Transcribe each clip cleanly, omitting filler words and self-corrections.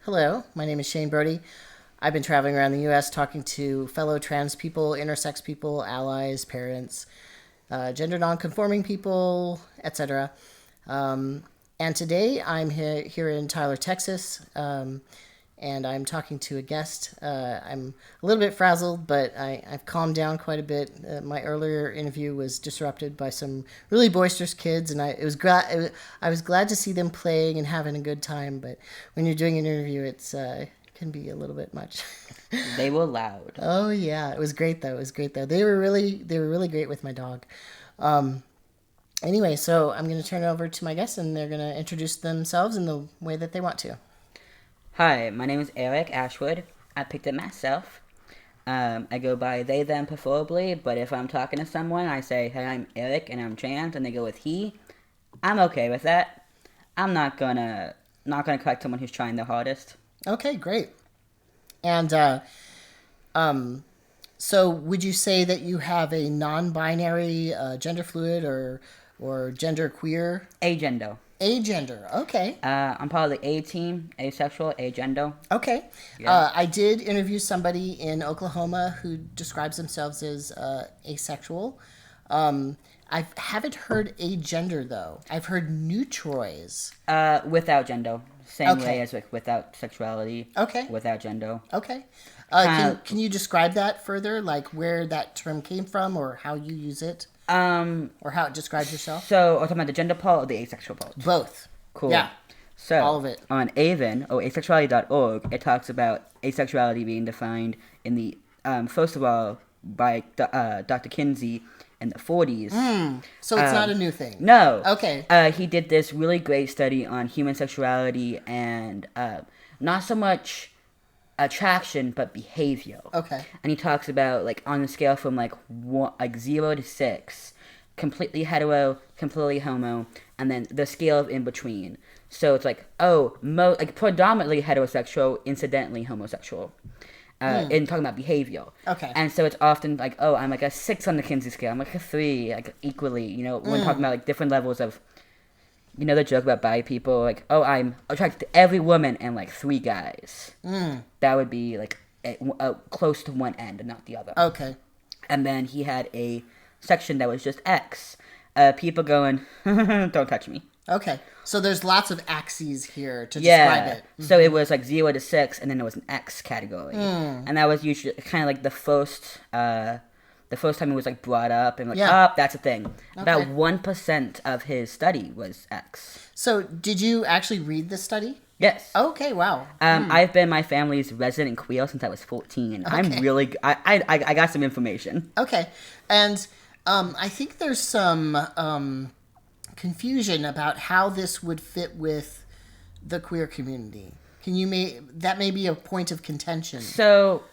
Hello, my name is Shane Brody. I've been traveling around the U.S. talking to fellow trans people, intersex people, allies, parents, gender nonconforming people, etc. And today I'm here in Tyler, Texas, and I'm talking to a guest. I'm a little bit frazzled, but I've calmed down quite a bit. My earlier interview was disrupted by some really boisterous kids, and I was glad to see them playing and having a good time. But when you're doing an interview, it can be a little bit much. They were loud. Oh yeah, it was great though. They were really great with my dog. Anyway, so I'm going to turn it over to my guests, and they're going to introduce themselves in the way that they want to. Hi, my name is Eric Ashwood. I picked it myself. I go by they, them, preferably, but if I'm talking to someone, I say, hey, I'm Eric, and I'm trans, and they go with he. I'm okay with that. I'm not gonna correct someone who's trying their hardest. Okay, great. And, so would you say that you have a non-binary, gender fluid, or gender queer? Agender. Agender, okay. I'm part of the A team, asexual, agender. Okay. Yeah. I did interview somebody in Oklahoma who describes themselves as asexual. I haven't heard agender, though. I've heard neutroids. Without gender. Same Okay. way as without sexuality. Okay. Without gender. Okay. Kinda- Can you describe that further, like where that term came from or how you use it? Or how it describes yourself? So, are you talking about the gender part or the asexual part? Both. Cool. Yeah. So, all of it. On AVEN, or asexuality.org, it talks about asexuality being defined in the, first of all, by Dr. Kinsey in the 40s. So it's not a new thing. No. Okay. He did this really great study on human sexuality and not so much attraction, but behavior. Okay. And he talks about, like, on a scale from, like 0 to 6, completely hetero, completely homo, and then the scale of in between. So it's like, predominantly heterosexual, incidentally homosexual. In talking about behavior. Okay. And so it's often like, oh, I'm like a 6 on the Kinsey scale. I'm like a 3, like equally, when talking about like different levels of, the joke about bi people, like, oh, I'm attracted to every woman and like 3 guys. That would be like close to one end and not the other. Okay. And then he had a section that was just X. People going, don't touch me. Okay. So there's lots of axes here to describe it. So it was like 0 to 6, and then there was an X category, and that was usually kind of like the first time it was like brought up, and like, that's a thing. Okay. About 1% of his study was X. So did you actually read this study? Yes. Okay. Wow. I've been my family's resident queer since I was 14. Okay. I'm really. I got some information. Okay, and I think there's some confusion about how this would fit with the queer community. That may be a point of contention. So,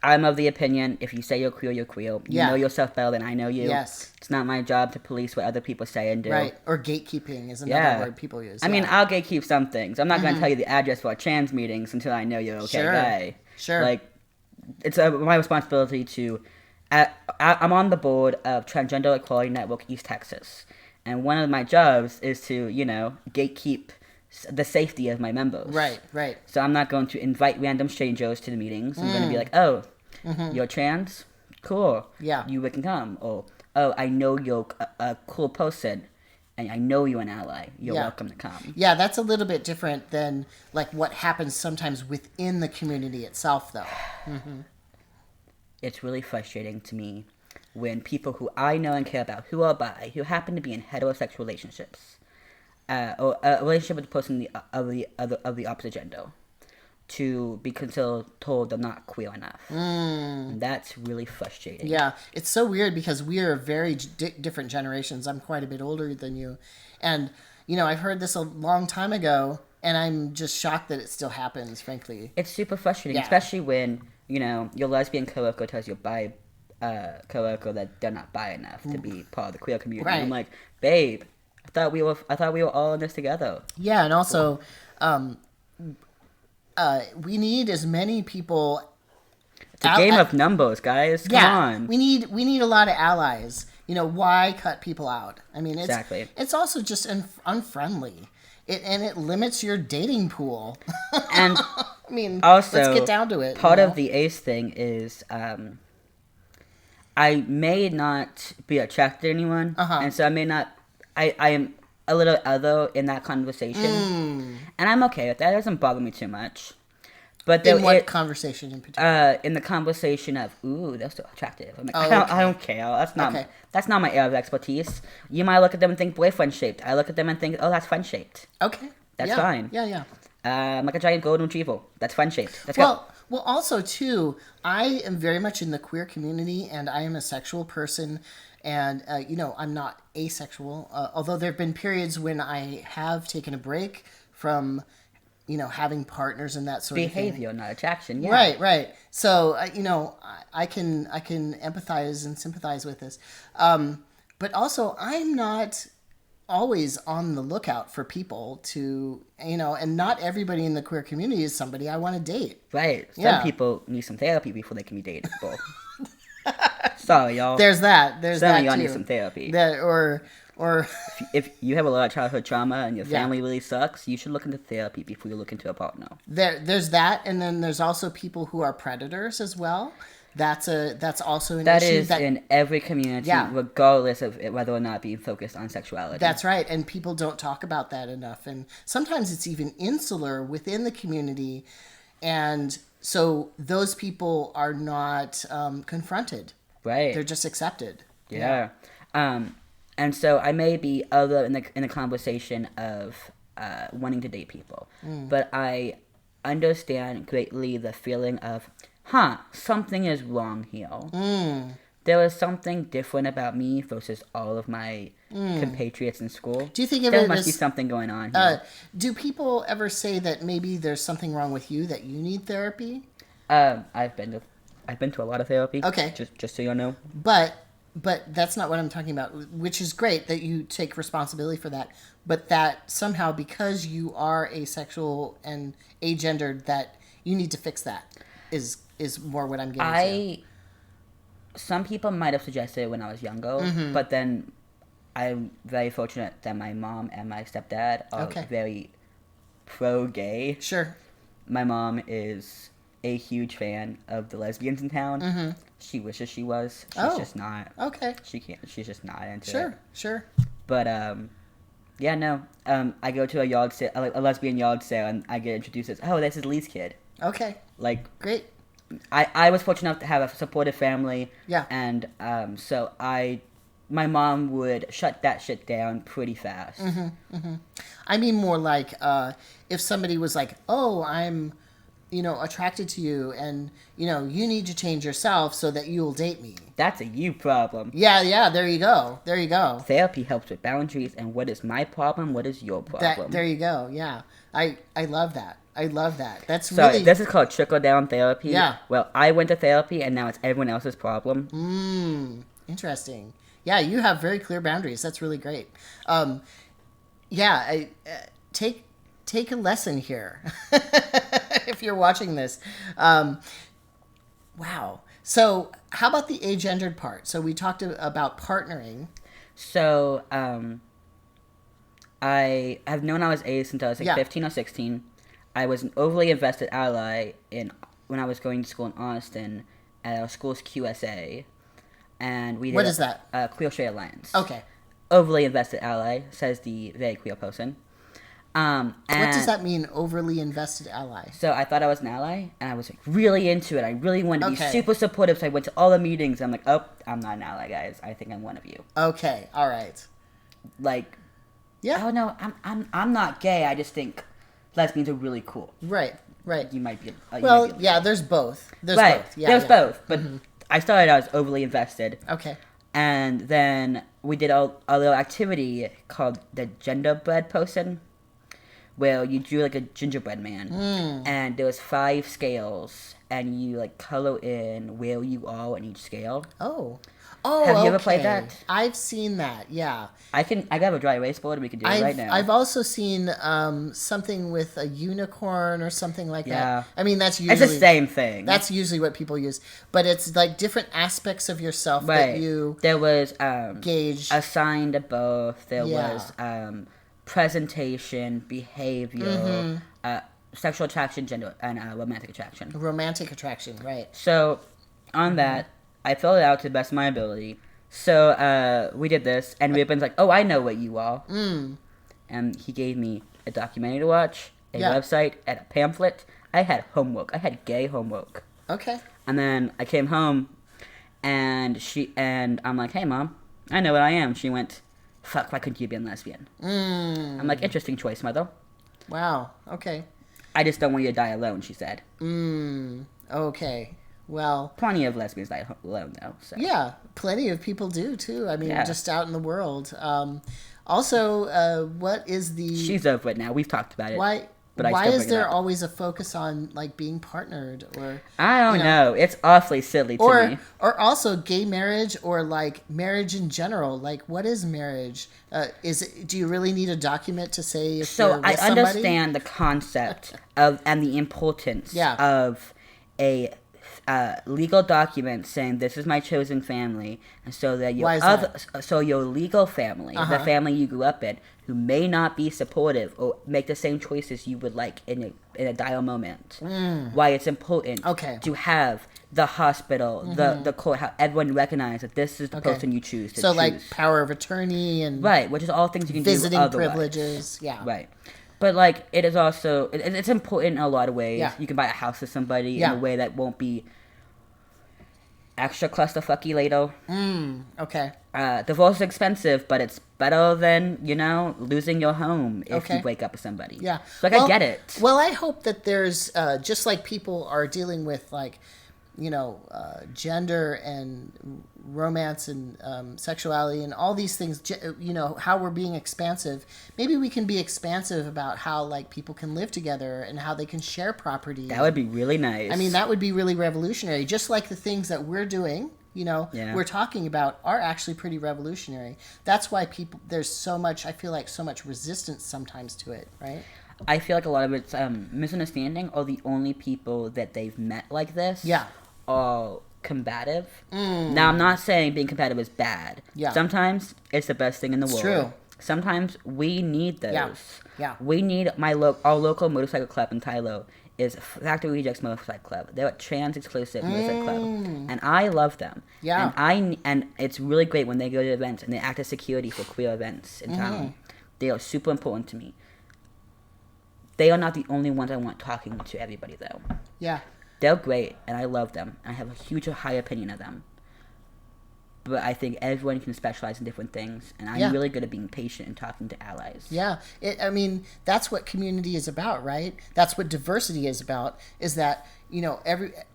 I'm of the opinion, if you say you're queer, you're queer. You know yourself better than I know you. Yes. It's not my job to police what other people say and do. Right, or gatekeeping is another word people use. I mean, I'll gatekeep some things. I'm not going to tell you the address for our trans meetings until I know you're okay guy. Sure. Like, it's my responsibility to... I'm on the board of Transgender Equality Network East Texas. And one of my jobs is to, gatekeep the safety of my members. Right. So I'm not going to invite random strangers to the meetings. I'm going to be like, oh, you're trans? Cool. Yeah. You can come. Or, oh, I know you're a cool person, and I know you're an ally. You're welcome to come. Yeah, that's a little bit different than, like, what happens sometimes within the community itself, though. It's really frustrating to me when people who I know and care about, who are bi, who happen to be in heterosexual relationships, or a relationship with a person of the opposite gender, to be told they're not queer enough. And that's really frustrating. Yeah, it's so weird because we are very different generations. I'm quite a bit older than you. And, I've heard this a long time ago, and I'm just shocked that it still happens, frankly. It's super frustrating, especially when, your lesbian coworker tells your bi coworker that they're not bi enough to be part of the queer community. Right. I'm like, babe, I thought we were all in this together. Yeah, and also, we need as many people. It's a game of numbers, guys. Come on. We need a lot of allies, why cut people out? I mean, Exactly. it's also just unfriendly. It limits your dating pool. And I mean, also, let's get down to it. Part of the ace thing is I may not be attracted to anyone, and so I may not. I am a little other in that conversation, and I'm okay with that. It doesn't bother me too much. But in what conversation in particular? In the conversation of, ooh, they're so attractive. I'm like, Oh, I don't care. Okay. That's not my area of expertise. You might look at them and think boyfriend shaped. I look at them and think, oh, that's friend shaped. Okay. That's fine. Yeah. I'm like a giant golden retriever. That's friend shaped. Let's go. Well, also too, I am very much in the queer community, and I am a sexual person, and I'm not asexual. Although there have been periods when I have taken a break from having partners and that sort of thing. Behavior, not attraction. Yeah. Right. So, I can empathize and sympathize with this. But also, I'm not always on the lookout for people to, and not everybody in the queer community is somebody I want to date. Right. Some people need some therapy before they can be dateable. Sorry, y'all. There's that. Some of y'all need some therapy. Or if you have a lot of childhood trauma and your family really sucks, you should look into therapy before you look into a partner. There's that, and then there's also people who are predators as well. That's also an issue. That is in every community, regardless of whether or not being focused on sexuality. That's right, and people don't talk about that enough, and sometimes it's even insular within the community, and so those people are not confronted. Right. They're just accepted. Yeah. And so I may be other in the conversation of wanting to date people, but I understand greatly the feeling of, something is wrong here. There is something different about me versus all of my compatriots in school. Do you think there must be something going on here? Do people ever say that maybe there's something wrong with you, that you need therapy? I've been to a lot of therapy. Okay. Just so you know. But that's not what I'm talking about, which is great that you take responsibility for that. But that somehow, because you are asexual and agendered, that you need to fix that is more what I'm getting to. Some people might have suggested it when I was younger, but then I'm very fortunate that my mom and my stepdad are very pro-gay. Sure. My mom is a huge fan of the lesbians in town. She wishes she was. She's just not. Okay. She can't. She's just not into it. Sure. But I go to a yard sale, a lesbian yard sale, and I get introduced as, this is Lee's kid. Okay. Like, great. I was fortunate enough to have a supportive family. Yeah. And so my mom would shut that shit down pretty fast. I mean more like if somebody was like, oh, I'm attracted to you, and you need to change yourself so that you'll date me. That's a you problem. Yeah, there you go. Therapy helps with boundaries and what is my problem, what is your problem. There you go. Yeah. I love that. That's really... This is called trickle-down therapy. Yeah. Well, I went to therapy, and now it's everyone else's problem. Interesting. Yeah, you have very clear boundaries. That's really great. Take a lesson here if you're watching this. Wow. So how about the agendered part? So we talked about partnering. So I have known I was ace since I was 15 or 16. I was an overly invested ally when I was going to school in Austin at our school's QSA. And we did What is that? Queer Straight Alliance. Okay. Overly invested ally, says the very queer person. What does that mean, overly invested ally? So I thought I was an ally, and I was really into it. I really wanted to be super supportive, so I went to all the meetings. I'm like, I'm not an ally, guys. I think I'm one of you. Okay, all right. Like, yeah. Oh no, I'm not gay. I just think lesbians are really cool. Right. You might be. There's both. There's both. But I started. I was overly invested. Okay. And then we did a little activity called the genderbread person, where you drew like a gingerbread man, and there was 5 scales, and you like color in where you are in each scale. Oh, Have you okay. ever played that? I've seen that. Yeah. I got a dry erase board. We can do it right now. I've also seen something with a unicorn or something like Yeah. that. I mean, that's It's usually the same thing. That's usually what people use, but it's like different aspects of yourself right. that you There was gauge. assigned to both. There Yeah. was presentation, behavior, sexual attraction, gender, and romantic attraction. Romantic attraction, right? So, on that, I filled it out to the best of my ability. So, we did this, and Ruben's like, oh, I know what you are. And he gave me a documentary to watch, a website, and a pamphlet. I had homework. I had gay homework. Okay. And then I came home, and I'm like, hey, Mom, I know what I am. She went, fuck, why couldn't you be a lesbian? I'm like, interesting choice, Mother. Wow. Okay. I just don't want you to die alone, she said. Okay. Well, Plenty of lesbians die alone, though. So. yeah, plenty of people do too. I mean, just out in the world. Also, what is the? She's over it now. We've talked about it. Why? But why is there always a focus on like being partnered or? I don't know. It's awfully silly to me. Or also gay marriage or like marriage in general. Like, what is marriage? Do you really need a document to say if you're with I somebody? understand the concept of and the importance of a legal document saying this is my chosen family, and so that your legal family, the family you grew up in, who may not be supportive or make the same choices you would like in a dire moment, why it's important to have the hospital, the court, how everyone recognize that this is the person you choose to choose. Like power of attorney and which is all things you can visiting do otherwise. privileges, right. But, like, it is also... It's important in a lot of ways. Yeah. You can buy a house with somebody in a way that won't be extra clusterfucky later. Okay. Divorce is expensive, but it's better than, losing your home if you break up with somebody. Yeah. So, I get it. Well, I hope that there's... just like people are dealing with, like, gender and romance and sexuality and all these things, how we're being expansive. Maybe we can be expansive about how like people can live together and how they can share property. That would be really nice. I mean, that would be really revolutionary. Just like the things that we're doing, we're talking about are actually pretty revolutionary. That's why there's so much, I feel like so much resistance sometimes to it, right? I feel like a lot of it's misunderstanding, or the only people that they've met like this are combative. Now, I'm not saying being combative is bad. Sometimes it's the best thing in the world. True. Sometimes we need those. Yeah. We need our local motorcycle club in Tylo is Factory Rejects Motorcycle Club. They're a trans exclusive motorcycle club, and I love them. Yeah. And it's really great when they go to events and they act as security for queer events in town. They are super important to me. They are not the only ones I want talking to everybody, though. Yeah. They're great, and I love them. I have a huge, high opinion of them. But I think everyone can specialize in different things, and I'm really good at being patient and talking to allies. Yeah. I mean, that's what community is about, right? That's what diversity is about, is that,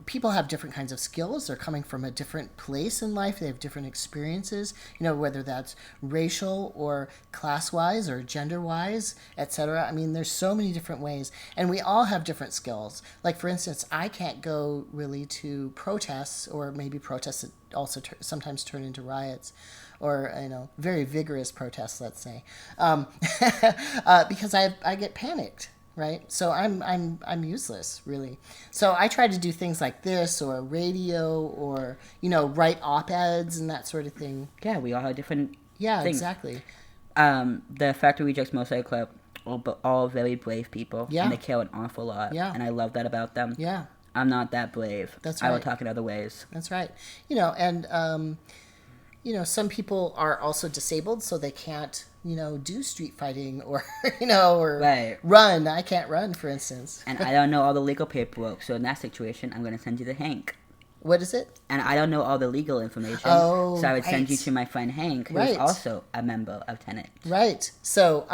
people have different kinds of skills. They're coming from a different place in life. They have different experiences, whether that's racial or class-wise or gender-wise, etc. I mean, there's so many different ways, and we all have different skills. Like, for instance, I can't go really to protests, or maybe protests that also sometimes turn into riots, or very vigorous protests, let's say, because I get panicked. Right, so I'm useless, really. So I try to do things like this, or radio, or write op-eds and that sort of thing. Yeah, we all have different. Yeah, things. Exactly. The Factory Rejects Motorcycle Club, all very brave people. Yeah, and they care an awful lot. Yeah, and I love that about them. Yeah, I'm not that brave. That's right. I will talk in other ways. That's right. And some people are also disabled, so they can't, do street fighting or, or run. I can't run, for instance. And I don't know all the legal paperwork, so in that situation, I'm going to send you to Hank. What is it? And I don't know all the legal information, so I would send you to my friend Hank, who is also a member of TENET. Right. So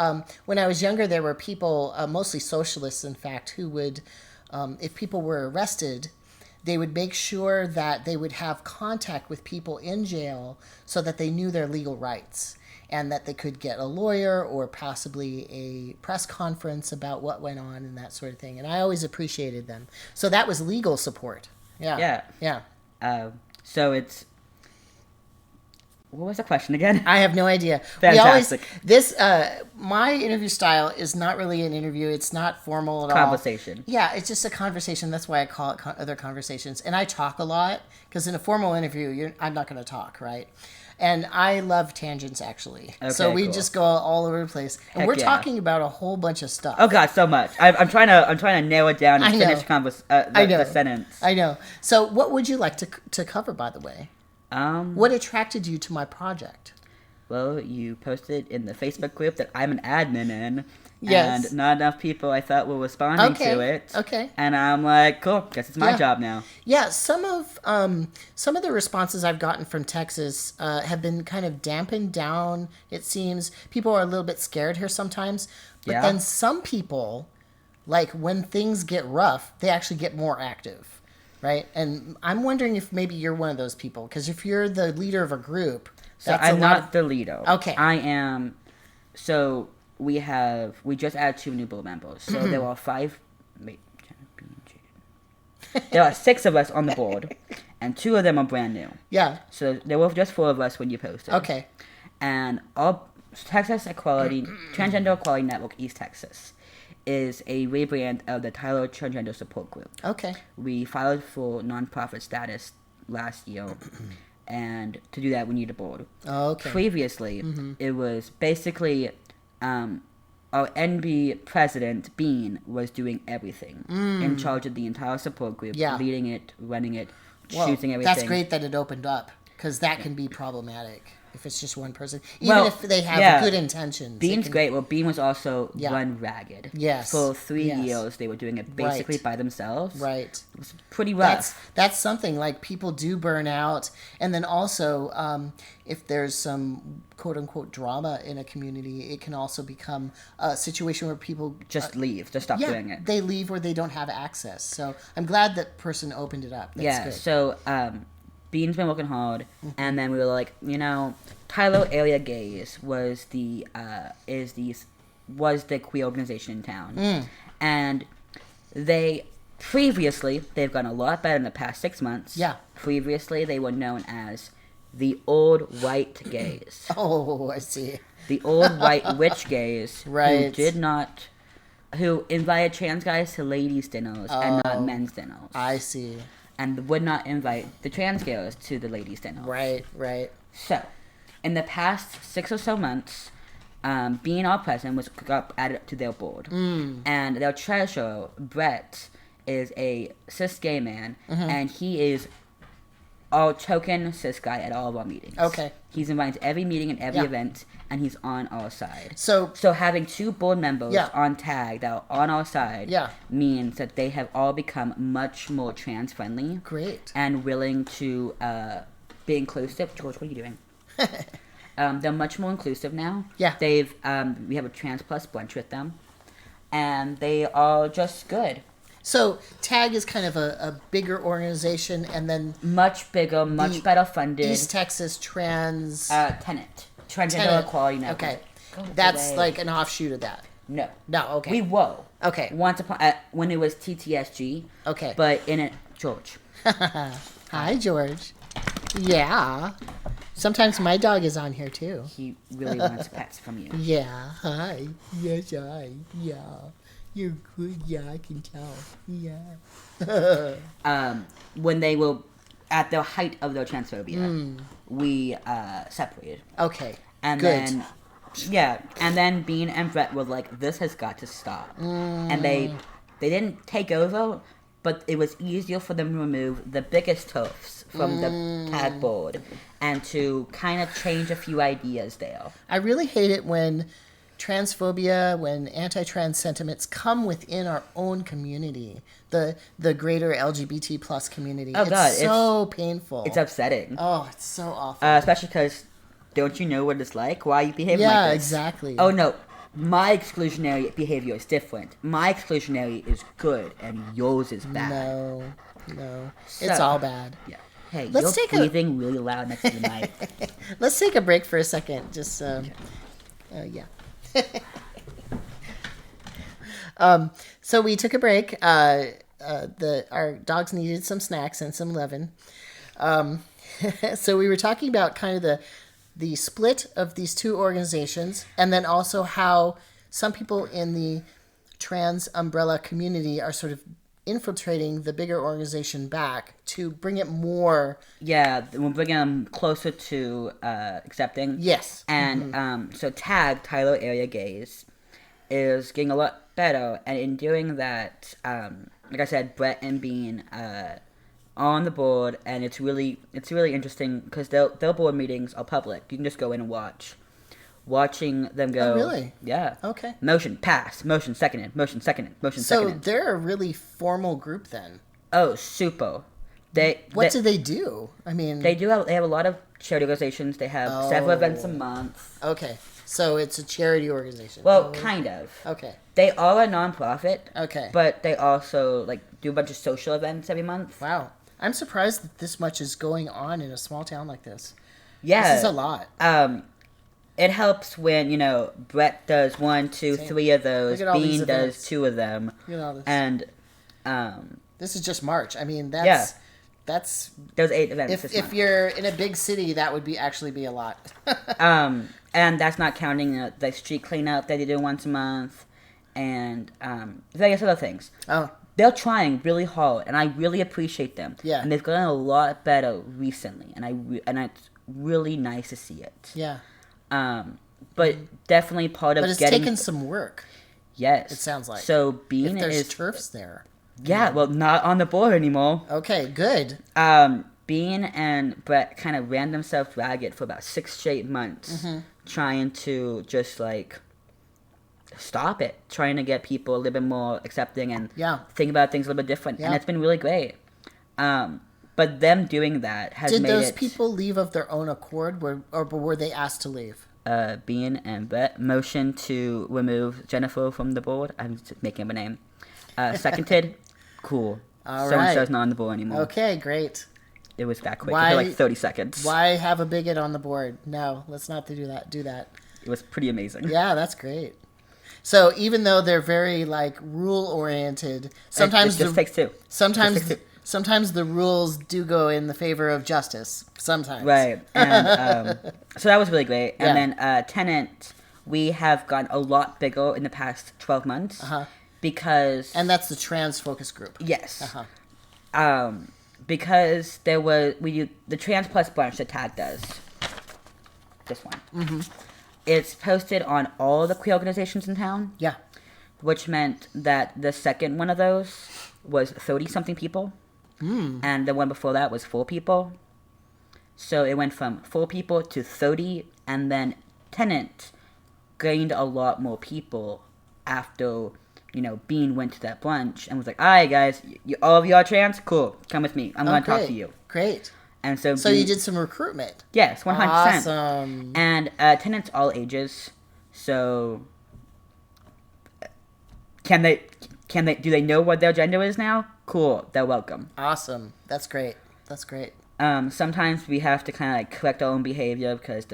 when I was younger, there were people, mostly socialists, in fact, who would, if people were arrested, they would make sure that they would have contact with people in jail so that they knew their legal rights and that they could get a lawyer or possibly a press conference about what went on and that sort of thing. And I always appreciated them. So that was legal support. Yeah. So What was the question again? I have no idea. Fantastic. My interview style is not really an interview. It's not formal at all. Conversation. Yeah, it's just a conversation. That's why I call it other conversations. And I talk a lot because in a formal interview, I'm not going to talk, right? And I love tangents, actually. Okay, so we cool. just go all over the place, and Heck we're yeah. talking about a whole bunch of stuff. Oh God, so much. I'm trying to narrow it down and I know. finish the sentence. I know. So, what would you like to cover, by the way? What attracted you to my project? Well, you posted in the Facebook group that I'm an admin in. Yes. And not enough people I thought were responding to it. Okay. And I'm like, cool, guess it's my Yeah. job now. Yeah, some of the responses I've gotten from Texas have been kind of dampened down. It seems people are a little bit scared here sometimes, but Yeah. then some people, like when things get rough, they actually get more active, right? And I'm wondering if maybe you're one of those people, because if you're the leader of a group, So that's I'm a lot not of- the leader. Okay. I am. So we just added 2 new board members. So there are 5. Wait, there are 6 of us on the board, and 2 of them are brand new. Yeah. So there were just 4 of us when you posted. Okay. And all Texas Equality, Transgender Equality Network East Texas is a rebrand of the Tyler Transgender Support Group. Okay. We filed for nonprofit status last year, and to do that we need a board. Okay. Previously, it was basically our NB president, Bean, was doing everything, in charge of the entire support group, Yeah. leading it, running it, Well, choosing everything. that's great that it opened up, because that can be problematic if it's just one person, even Well, if they have yeah. good intentions. it Bean's can- great. Well, Bean was also Yeah. run ragged. Yes. For 3 Yes. years, they were doing it basically Right. by themselves. Right. It was pretty rough. That's something, like, people do burn out, and then also if there's some quote unquote drama in a community, it can also become a situation where people Just leave. Just stop doing it. they leave or they don't have access. So I'm glad that person opened it up. That's good. So Bean's been working hard, and then we were like, Tyler Area Gays was the queer organization in town, and they've gone a lot better in the past 6 months. Yeah. Previously, they were known as the old white gays, Oh, I see. the old white witch gays, Right. who invited trans guys to ladies' dinners and not men's dinners. I see. And would not invite the trans girls to the ladies' dinner. Right. So, in the past 6 or so months, being our president got added to their board. And their treasurer, Brett, is a cis gay man, and he is our token cis guy at all of our meetings. Okay. He's invited to every meeting and every Yeah. event, and he's on our side. So having 2 board members Yeah. on tag that are on our side Yeah. means that they have all become much more trans friendly great. and willing to be inclusive. George, what are you doing? They're much more inclusive now. Yeah. We have a trans plus brunch with them, and they are just good. So TAG is kind of a bigger organization, and then Much bigger, much The better funded. East Texas Trans TENET, Transgender Tenet. Equality Network. Okay, Go that's away. like an offshoot of that. No. Okay. We were. Okay. Once upon when it was TTSG. Okay. But in it, George. Hi, George. Yeah. Sometimes my dog is on here too. He really wants pets from you. Yeah. Hi. Yes, hi. Yeah. You're good. Yeah, I can tell. Yeah. When they were at the height of their transphobia, we separated. Okay. And good. then Bean and Brett were like, this has got to stop. And they didn't take over, but it was easier for them to remove the biggest hoofs from the tag board and to kind of change a few ideas there. I really hate it when transphobia, when anti-trans sentiments come within our own community, the greater LGBT plus community. Oh, God, it's so painful. It's upsetting. Oh, it's so awful. Especially because, don't you know what it's like? Why are you behaving like Yeah, this? exactly. Oh, no. My exclusionary behavior is different. My exclusionary is good, and yours is bad. No. So- It's all bad. Yeah. Hey, Let's you're take a- breathing really loud next to the mic. Let's take a break for a second. Just, yeah. So we took a break. Our dogs needed some snacks and some loving. So we were talking about kind of the split of these two organizations, and then also how some people in the trans umbrella community are sort of infiltrating the bigger organization back to bring it more. Yeah, we're bringing them closer to accepting. Yes. And so Tag, Tyler Area Gays, is getting a lot better. And in doing that, like I said, Brett and Bean on the board. And it's really interesting because their board meetings are public. You can just go in and watch. Watching them go. Oh, really? Yeah. Okay. Motion, pass. Motion, seconded. Motion, seconded. Motion, So seconded. they're a really formal group then. Oh, super. What do they do? I mean, They have a lot of charity organizations. They have several events a month. Okay, so it's a charity organization. Well, kind of. Okay. They are a nonprofit. Okay. But they also do a bunch of social events every month. Wow. I'm surprised that this much is going on in a small town like this. Yeah. This is a lot. It helps when, Brett does 1, 2, 3 of those. Look at all these Bean does events. 2 of them. Look at all this. And This is just March. I mean, Yeah. that's there's 8 events this if month. you're in a big city, that would actually be a lot. And that's not counting the street cleanup that they do once a month. And various other things. Oh, They're trying really hard, and I really appreciate them. Yeah. And they've gotten a lot better recently, and it's really nice to see it. yeah. But definitely part of But it's getting taken some work. yes, It sounds like. so. If Bean there's is turfs there. yeah, well, not on the board anymore. Okay, good. Bean and Brett kind of ran themselves ragged for about 6 straight months, trying to just stop it, trying to get people a little bit more accepting and Yeah. think about things a little bit different, and Yeah. it's been really great. But them doing that has Did made those it. people leave of their own accord, or were they asked to leave? Bean and Brett motioned to remove Jennifer from the board. I'm just making up a name. Seconded, cool. All So and right. so's not on the board anymore. Okay, great. It was that quick. Why- It was 30 seconds. Why have a bigot on the board? No, let's not do that. Do that. It was pretty amazing. Yeah, that's great. So even though they're very rule oriented, sometimes it just takes 2. sometimes Just takes 2. sometimes the rules do go in the favor of justice. Sometimes. Right. And so that was really great. Yeah. And then TENET, we have gotten a lot bigger in the past 12 months. Because And that's the trans focus group. yes. Because we do the Trans Plus branch that Tag does. This one. It's posted on all the queer organizations in town, Yeah. which meant that the second one of those was 30-something people. And the one before that was 4 people. So it went from 4 people to 30, and then TENET gained a lot more people after, Bean went to that brunch and was like, all right, guys, all of you are trans? Cool, come with me. I'm going to talk to you. Great. And so So Bean, you did some recruitment. yes, 100%. Awesome. And TENET's all ages, so do they know what their gender is now? Cool, they're welcome. Awesome. That's great. That's great. Sometimes we have to kind of correct our own behavior because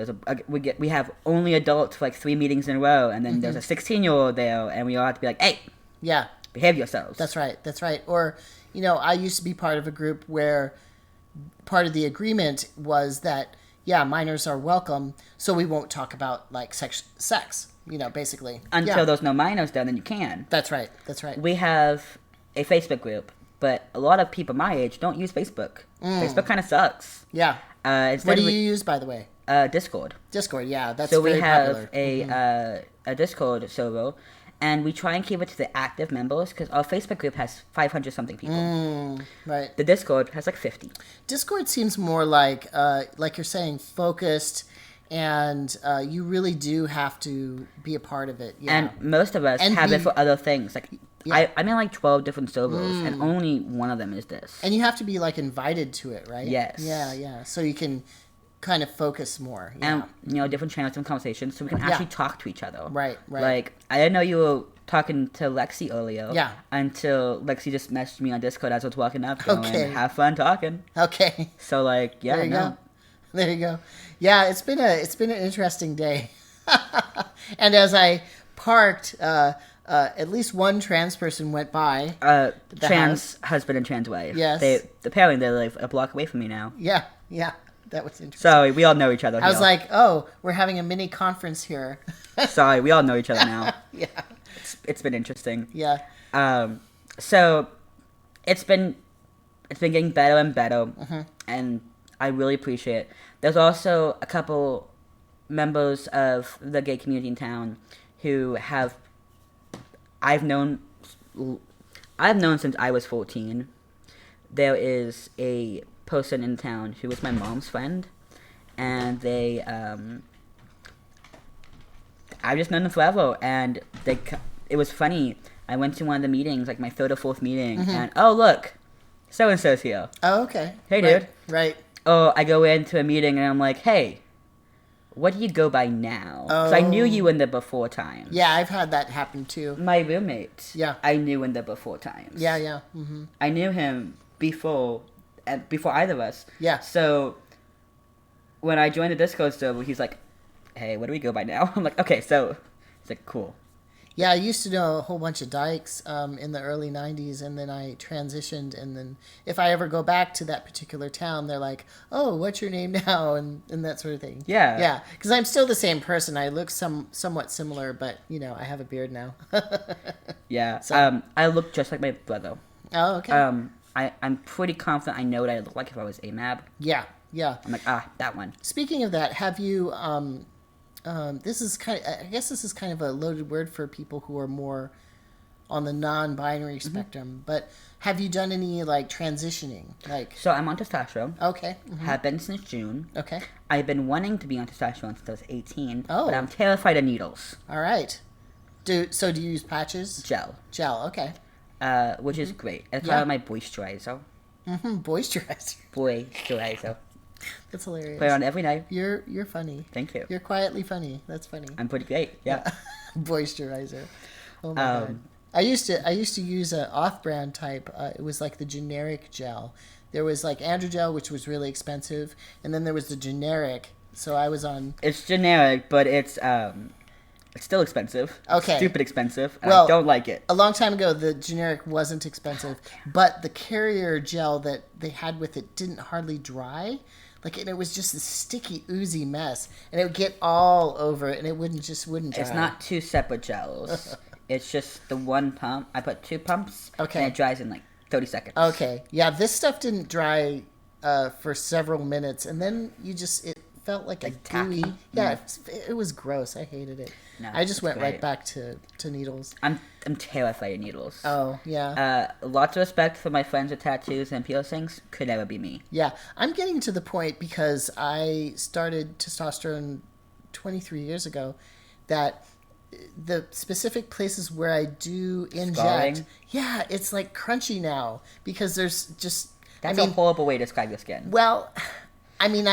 we have only adults for 3 meetings in a row, and then there's a 16-year-old there, and we all have to be like, hey, Yeah. behave yourselves. That's right. That's right. Or, I used to be part of a group where part of the agreement was that, yeah, minors are welcome, so we won't talk about sex, basically. Until Yeah. there's no minors there, then you can. That's right. That's right. We have a Facebook group, but a lot of people my age don't use Facebook. Facebook kind of sucks. Yeah. Instead What do of you use, by the way? Discord. Discord. Yeah, that's So we very have popular. a Discord server, and we try and keep it to the active members because our Facebook group has 500 something people. Right. The Discord has 50. Discord seems more like you're saying, focused, and you really do have to be a part of it. Yeah. And most of us And have it be- for other things. Yeah. I'm in 12 different servers, and only one of them is this. And you have to be invited to it, right? Yes. Yeah, yeah. So you can kind of focus more. Yeah. And different channels, different conversations, so we can actually talk to each other. Right, right. I didn't know you were talking to Lexi earlier. Yeah. Until Lexi just messaged me on Discord as I was walking up. Going, Okay. have fun talking. Okay. So yeah, There you no. go. There you go. Yeah, it's been an interesting day. And as I parked, at least one trans person went by. Trans husband and trans wife. Yes. Apparently they live a block away from me now. Yeah, yeah. That was interesting. Sorry, we all know each other. I was here. like, oh, we're having a mini conference here. Sorry, we all know each other now. Yeah. It's been interesting. Yeah. So it's been getting better and better, and I really appreciate it. There's also a couple members of the gay community in town who I've known since I was 14. There is a person in town who was my mom's friend, and I've just known them forever, and it was funny. I went to one of the meetings, like my third or fourth meeting, and oh look, so and so's here. Oh, okay. Hey, right. dude. Right. Oh, I go into a meeting and I'm like, hey, what do you go by now? Because I knew you in the before times. Yeah, I've had that happen too. My roommate. Yeah. I knew in the before times. Yeah, yeah. Mm-hmm. I knew him before either of us. Yeah. So when I joined the Discord server, he's like, hey, what do we go by now? I'm like, okay, so he's like, cool. Yeah, I used to know a whole bunch of dykes in the early 90s, and then I transitioned, and then if I ever go back to that particular town, they're like, oh, what's your name now, and that sort of thing. Yeah. Yeah, because I'm still the same person. I look somewhat similar, but, I have a beard now. Yeah, So- I look just like my brother. Oh, okay. I'm pretty confident I know what I look like if I was AMAB. Yeah, yeah. I'm like, that one. Speaking of that, have you... this is I guess this is kind of a loaded word for people who are more on the non-binary spectrum. But have you done any like transitioning? Like, So I'm on testosterone. okay, mhm, Have been since June. okay, I've been wanting to be on testosterone since I was 18, Oh. but I'm terrified of needles. all right. Do you use patches? Gel, Okay. which is great. It's Yeah. kind of my moisturizer. Moisturizer. Moisturizer. That's hilarious. Play it on every night. You're funny. Thank you. You're quietly funny. That's funny. I'm pretty great. Yeah. Moisturizer. Oh my god. I used to use a off-brand type. It was like the generic gel. There was like Androgel, which was really expensive, and then there was the generic. So I was on. It's generic, but it's still expensive. Okay. Stupid expensive. And Well- I don't like it. A long time ago, the generic wasn't expensive, but the carrier gel that they had with it didn't hardly dry. Like, and it was just a sticky, oozy mess, and it would get all over it, and it wouldn't dry. It's not two separate gels. It's just the one pump. I put 2 pumps. Okay. And it dries in like 30 seconds. Okay, yeah, this stuff didn't dry for several minutes, and then it felt like a tacky? gooey. Yeah, it was gross. I hated it. No, I just it's went right great. back to needles. I'm terrified of needles. Oh, yeah. Lots of respect for my friends with tattoos and piercings. Could never be me. Yeah, I'm getting to the point because I started testosterone 23 years ago that the specific places where I do inject, Scarring? yeah, it's like crunchy now because there's just. That's I a mean, horrible way to describe your skin. well, I mean,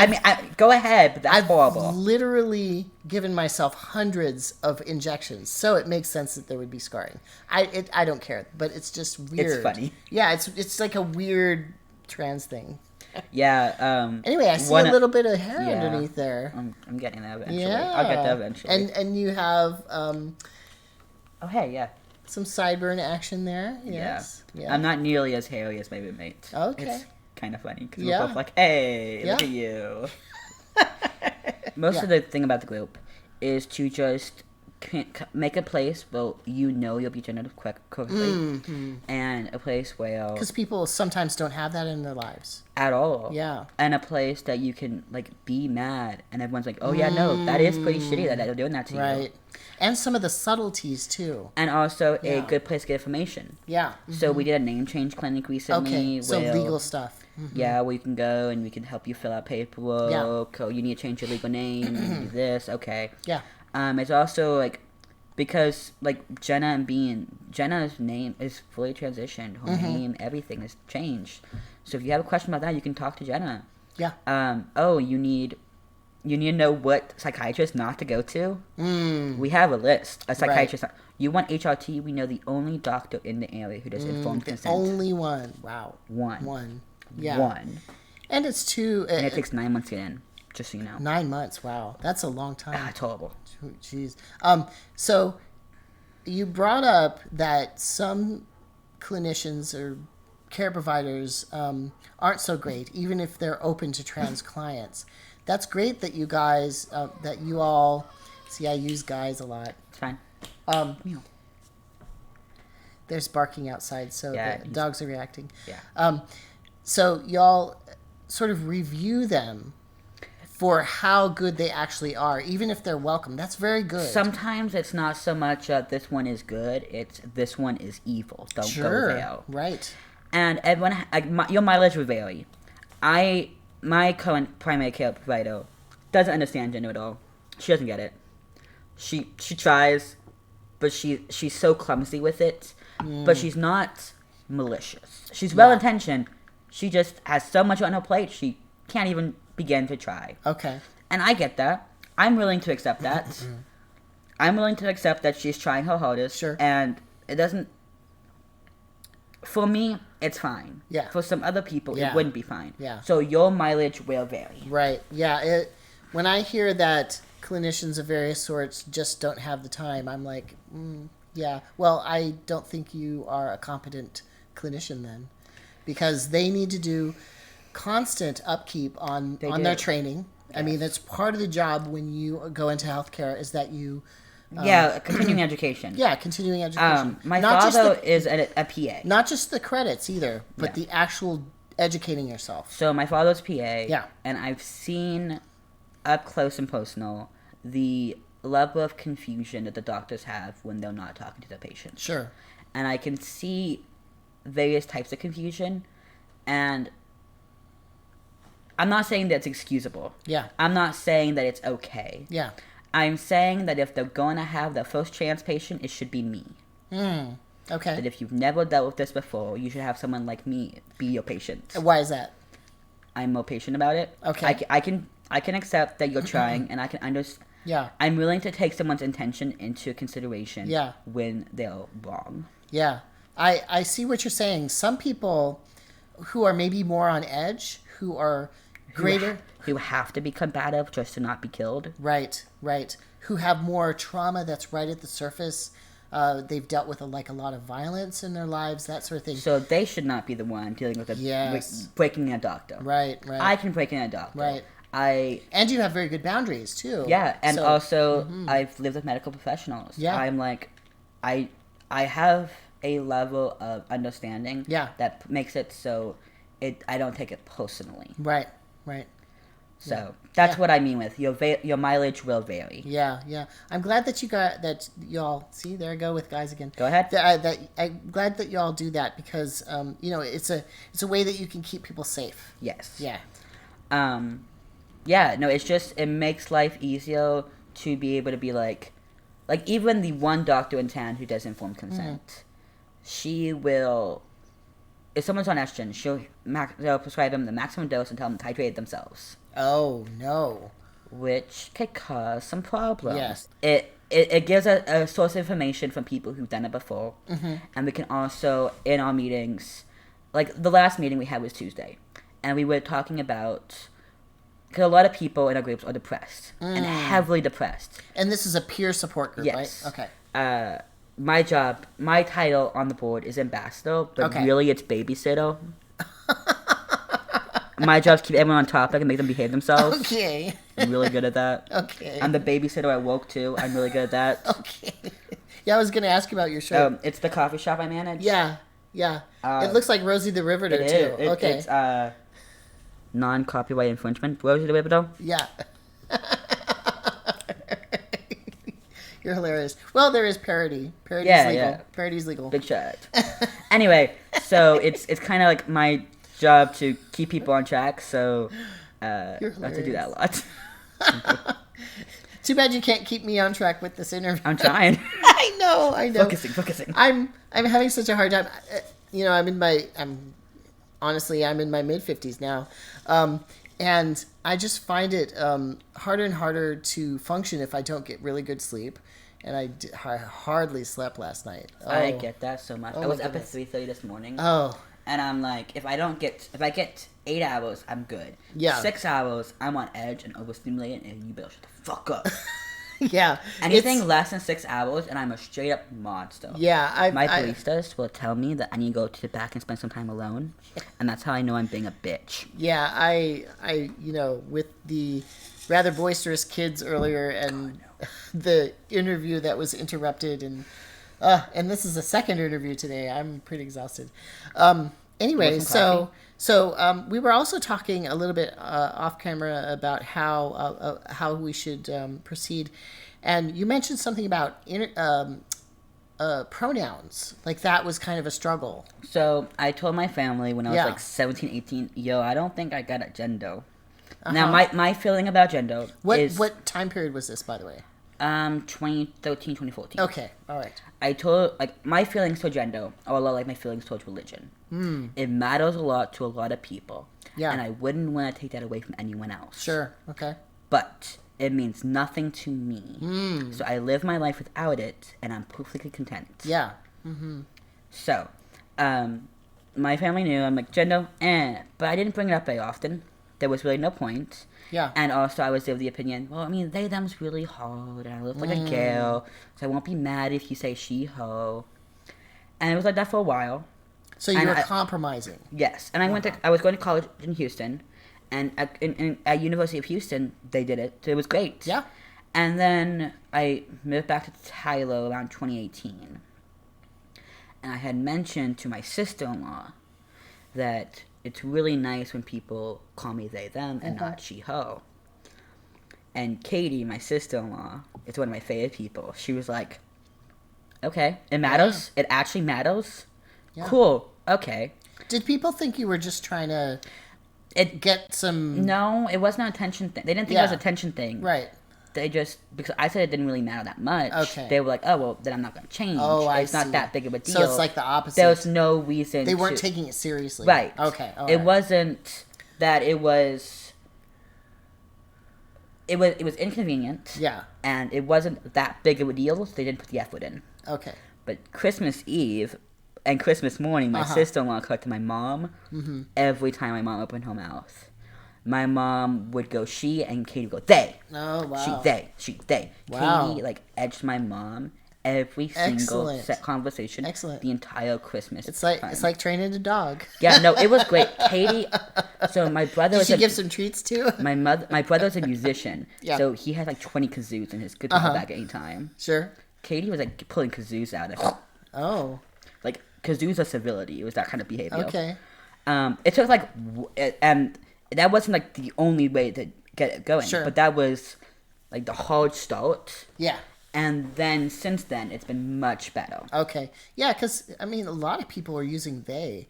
Go ahead, but that's I've horrible. literally given myself hundreds of injections, so it makes sense that there would be scarring. I don't care, but it's just weird. funny. Yeah, it's like a weird trans thing. Yeah. Anyway, I see a little bit of hair yeah. underneath there. I'm getting there eventually. Yeah, I'll get there eventually. And you have oh, hey, yeah. some sideburn action there. Yes. Yeah. I'm not nearly as hairy as my roommate. Okay. It's kind of funny because Yeah. we're both like, hey, Yeah. look at you. Most Yeah. of the thing about the group is to just make a place where you'll be gendered correctly, and a place where Because people sometimes don't have that in their lives. at all, Yeah. and a place that you can like be mad, and everyone's like, oh yeah, no, that is pretty shitty that they're doing that to you, Right. And some of the subtleties too. and also Yeah. a good place to get information. Yeah. So we did a name change clinic recently. Okay. So where- legal stuff. Yeah, where you can go and we can help you fill out paperwork. Or you need to change your legal name. and do this. Okay. Yeah. It's also like because like Jenna's name is fully transitioned. Her name, everything is changed. So if you have a question about that, you can talk to Jenna. Yeah. You need to know what psychiatrist not to go to. We have a list. A psychiatrist. You want HRT? We know the only doctor in the area who does informed consent. Only one. Wow. One. Yeah. One. And it's two. And it takes 9 months to get in. Just so you know. 9 months. Wow. That's a long time. It's horrible. Jeez. So you brought up that some clinicians or care providers aren't so great, even if they're open to trans clients. That's great that you guys, that you all, see, I use guys a lot. It's fine. There's barking outside, so Yeah, the dogs are reacting. Yeah. So y'all sort of review them for how good they actually are, even if they're welcome. That's very good. Sometimes it's not so much this one is good, it's this one is evil. Don't go there. Right. And everyone, your mileage will vary. My current primary care provider doesn't understand gender at all. She doesn't get it. She tries, but she's so clumsy with it. But she's not malicious. She's well intentioned. She just has so much on her plate she can't even begin to try. Okay. And I get that. I'm willing to accept that. I'm willing to accept that she's trying her hardest. Sure. And it doesn't. For me, it's fine. Yeah. For some other people, Yeah. it wouldn't be fine. Yeah. So your mileage will vary. Right. Yeah. When I hear that clinicians of various sorts just don't have the time, I'm like, yeah. Well, I don't think you are a competent clinician then, because they need to do constant upkeep on their training. Yes. I mean, that's part of the job when you go into healthcare, is that you continuing education. Yeah, continuing education. My father is a PA. Not just the credits either, but the actual educating yourself. So my father's PA. Yeah. And I've seen up close and personal the level of confusion that the doctors have when they're not talking to the patient. Sure. And I can see various types of confusion, and I'm not saying that's excusable. Yeah. I'm not saying that it's okay. Yeah. I'm saying that if they're going to have their first trans patient, it should be me. Okay. That if you've never dealt with this before, you should have someone like me be your patient. Why is that? I'm more patient about it. Okay. I can accept that you're trying, and I can understand. Yeah. I'm willing to take someone's intention into consideration. Yeah. When they're wrong. Yeah. I see what you're saying. Some people who are maybe more on edge, who are greater, who have to be combative just to not be killed. Right. Who have more trauma that's right at the surface. They've dealt with a lot of violence in their lives, that sort of thing. So they should not be the one dealing with breaking a doctor. Right. I can break in a doctor. Right. And you have very good boundaries too. Yeah, and also I've lived with medical professionals. Yeah. I'm like, I have a level of understanding. Yeah. That makes it so I don't take it personally. Right. So that's what I mean with your mileage will vary. Yeah. I'm glad that y'all see, there I go with guys again. Go ahead. I'm glad that y'all do that, because it's a way that you can keep people safe. Yes. Yeah. Yeah, no, it makes life easier to be able to be like even the one doctor in town who does informed consent, she will, if someone's on estrogen, they'll prescribe them the maximum dose and tell them to titrate it themselves. Oh, no. Which could cause some problems. Yes. It gives a source of information from people who've done it before. And we can also, in our meetings, like the last meeting we had was Tuesday, and we were talking about, because a lot of people in our groups are depressed, and heavily depressed. And this is a peer support group, yes. right? Okay. My title on the board is ambassador, but really it's babysitter. My job is to keep everyone on topic and make them behave themselves. Okay. I'm really good at that. Okay. I'm the babysitter at woke too. I'm really good at that. Okay. Yeah, I was going to ask about your shirt. It's the coffee shop I manage. Yeah. It looks like Rosie the Riveter too. Okay. It's non-copyright infringement. Rosie the Riveter. Yeah. You're hilarious. Well, there is parody. Parody's legal. Yeah. Parody's legal. Big shot. Anyway, so it's kind of like my job to keep people on track, so I have to do that a lot. Too bad you can't keep me on track with this interview. I'm trying. I know. Focusing. I'm having such a hard time. I'm in my mid-50s now. And I just find it harder and harder to function if I don't get really good sleep. And I hardly slept last night. Oh. I get that so much. Oh, I was up at 3:30 this morning. Oh. And I'm like, if I get 8 hours, I'm good. Yeah. 6 hours, I'm on edge and overstimulated, and you better shut the fuck up. Yeah. Anything less than 6 hours, and I'm a straight up monster. Yeah. My baristas will tell me that I need to go to the back and spend some time alone, and that's how I know I'm being a bitch. Yeah. With the rather boisterous kids earlier and the interview that was interrupted, and this is the second interview today. I'm pretty exhausted. Anyway, we were also talking a little bit off camera about how we should proceed, and you mentioned something about pronouns. Like that was kind of a struggle. So I told my family when I was like 17, 18, yo, I don't think I got a gender. Now my feeling about gender is what time period was this, by the way? 2013, 2014. Okay, all right. I told, like, my feelings toward gender are a lot like my feelings towards religion. It matters a lot to a lot of people. Yeah. And I wouldn't want to take that away from anyone else. Sure, okay. But it means nothing to me. So I live my life without it, and I'm perfectly content. Yeah. So, my family knew, I'm like, gender, but I didn't bring it up very often. There was really no point. Yeah. And also, I was of the opinion, well, I mean, they, them's really hard, and I look like a girl, so I won't be mad if you say she, ho. And it was like that for a while. So you were compromising. Yes. And I was going to college in Houston, and at University of Houston, they did it. So it was great. Yeah. And then I moved back to Tyler around 2018. And I had mentioned to my sister-in-law that it's really nice when people call me they, them, and not she, ho. And Katie, my sister-in-law, is one of my favorite people. She was like, okay, it matters? Yeah. It actually matters? Yeah. Cool, okay. Did people think you were just trying to get some... No, it wasn't an attention thing. They didn't think it was an attention thing. Right. They just, because I said it didn't really matter that much. Okay. They were like, oh, well, then I'm not going to change. Oh, It's not that big of a deal. So it's like the opposite. There was no reason They weren't taking it seriously. Right. Okay. All right. It wasn't that it was inconvenient. Yeah. And it wasn't that big of a deal, so they didn't put the effort in. Okay. But Christmas Eve and Christmas morning, my sister-in-law corrected my mom every time my mom opened her mouth. My mom would go she, and Katie would go they. Oh, wow. She, they. Wow. Katie, edged my mom every single set conversation. Excellent. The entire Christmas It's like training a dog. Yeah, no, it was great. Katie, so my brother was... Did she give some treats, too? My brother's a musician. Yeah. So he had, 20 kazoos in his guitar bag at any time. Sure. Katie was, pulling kazoos out. Oh. Kazoos are civility. It was that kind of behavior. Okay. It took, and... That wasn't, the only way to get it going. Sure. But that was, the hard start. Yeah. And then, since then, it's been much better. Okay. Yeah, because, a lot of people are using they.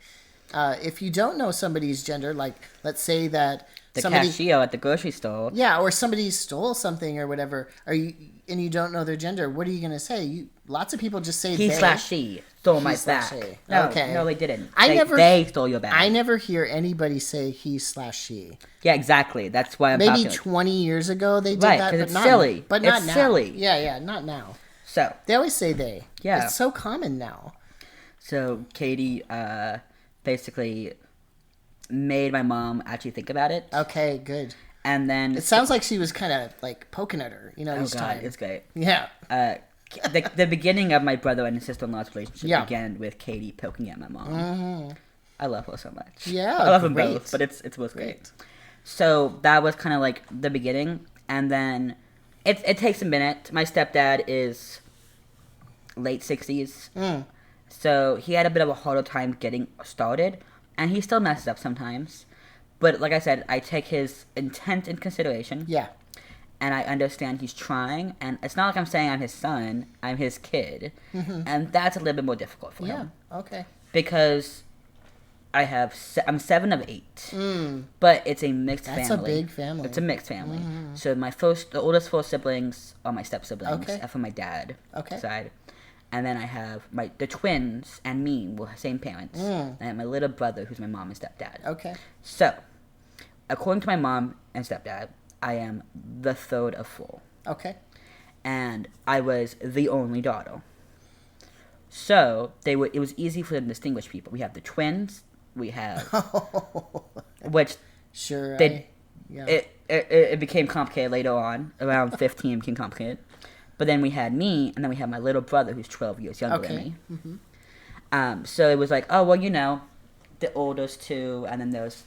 If you don't know somebody's gender, let's say that the cashier at the grocery store. Yeah, or somebody stole something or whatever, and you don't know their gender, what are you going to say? Lots of people just say He/she stole my bag. No, they didn't. They stole your bag. I never hear anybody say he/she. Yeah, exactly. That's why I'm Maybe talking. 20 years ago they did that, because it's not, silly. But not it's now. Silly. Yeah, not now. So they always say they. Yeah, it's so common now. So Katie basically made my mom actually think about it. Okay, good. And then it sounds like she was kind of poking at her, each time. It's great. Yeah. The beginning of my brother and sister-in-law's relationship began with Katie poking at my mom. Mm-hmm. I love her so much. Yeah, I love them both, but it's both great. So that was kind of the beginning, and then it takes a minute. My stepdad is late 60s, so he had a bit of a harder time getting started, and he still messes up sometimes. But like I said, I take his intent in consideration. Yeah. And I understand he's trying, and it's not like I'm saying I'm his son, I'm his kid. Mm-hmm. And that's a little bit more difficult for him. Yeah, okay. Because I'm 7 of 8. But it's a mixed family. That's a big family. It's a mixed family. Mm-hmm. So the oldest 4 siblings are my step-siblings, from my dad side. And then I have the twins and me were the same parents. And I have my little brother, who's my mom and stepdad. Okay. So, according to my mom and stepdad, I am the third of 4. Okay. And I was the only daughter. So, it was easy for them to distinguish people. We have the twins, we have... which... Sure, it became complicated later on. Around 15 it became complicated. But then we had me, and then we had my little brother who's 12 years younger than Okay. me. So it was like, oh, well, the oldest two, and then there was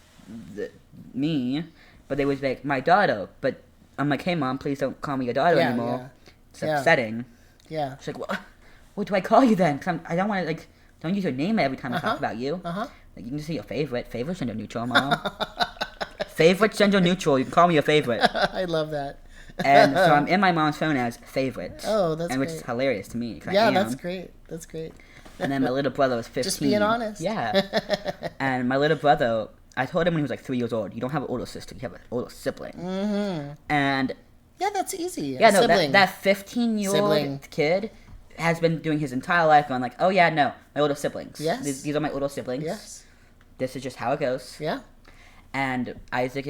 me. But they was like, my daughter. But I'm like, hey, Mom, please don't call me your daughter anymore. Yeah. It's upsetting. Yeah. She's like, what do I call you then? Because I don't want to, like, don't use your name every time I talk about you. Like, you can just say your favorite. Favorite's gender neutral, Mom. Favorite's gender neutral. You can call me your favorite. I love that. And so I'm in my mom's phone as favorite. Oh, that's which great. is hilarious to me. Yeah, that's great. That's great. And then my little brother was 15. Just being honest. Yeah. And my little brother, I told him when he was like 3 years old, you don't have an older sister, you have an older sibling. Mm-hmm. And yeah, that's easy. Yeah, no, that 15-year-old kid has been doing his entire life going like, oh yeah, no, my older siblings. Yes. These are my older siblings. Yes. This is just how it goes. Yeah. And Isaac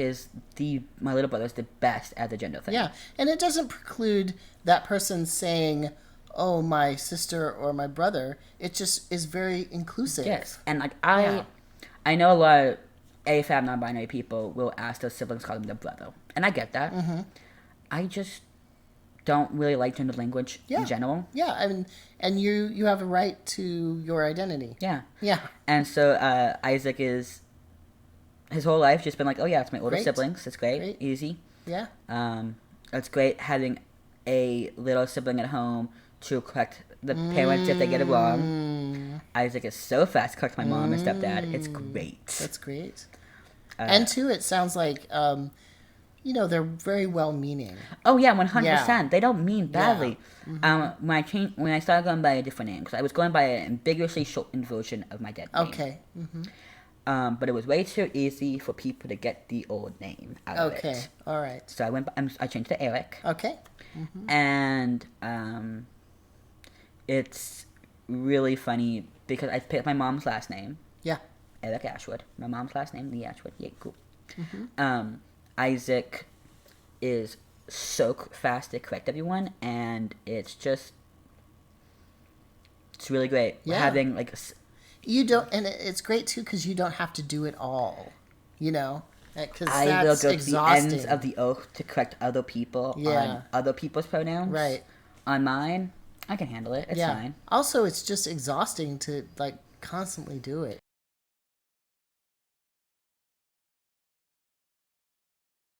my little brother is the best at the gender thing. Yeah, and it doesn't preclude that person saying, oh, my sister or my brother. It just is very inclusive. Yes, and like I know a lot of AFAB non-binary people will ask their siblings call them their brother, and I get that. Mm-hmm. I just don't really like gender language in general. Yeah, I mean, and you have a right to your identity. Yeah. Yeah. And so Isaac is his whole life just been like, oh yeah, it's my older Great. siblings. It's great. Easy. Yeah. It's great having a little sibling at home to correct the parents if they get it wrong. Isaac is so fast to correct my mom and stepdad. It's great. That's great. And too, it sounds like, they're very well-meaning. Oh yeah, 100%. Yeah. They don't mean badly. Yeah. When I started going by a different name, because I was going by an ambiguously shortened version of my dead name. Okay. Mm-hmm. But it was way too easy for people to get the old name out of it. Okay. All right. So I changed to Eric. Okay. Mm-hmm. And it's really funny because I picked my mom's last name. Yeah. Eric Ashwood. My mom's last name, Lee Ashwood. Yeah, cool. Mm-hmm. Isaac is so fast to correct everyone, and it's really great. Yeah. Having like You don't, and it's great too because you don't have to do it all. Because I will that's go exhausting. to the ends of the earth to correct other people on other people's pronouns. Right. On mine, I can handle it. It's fine. Also, it's just exhausting to constantly do it.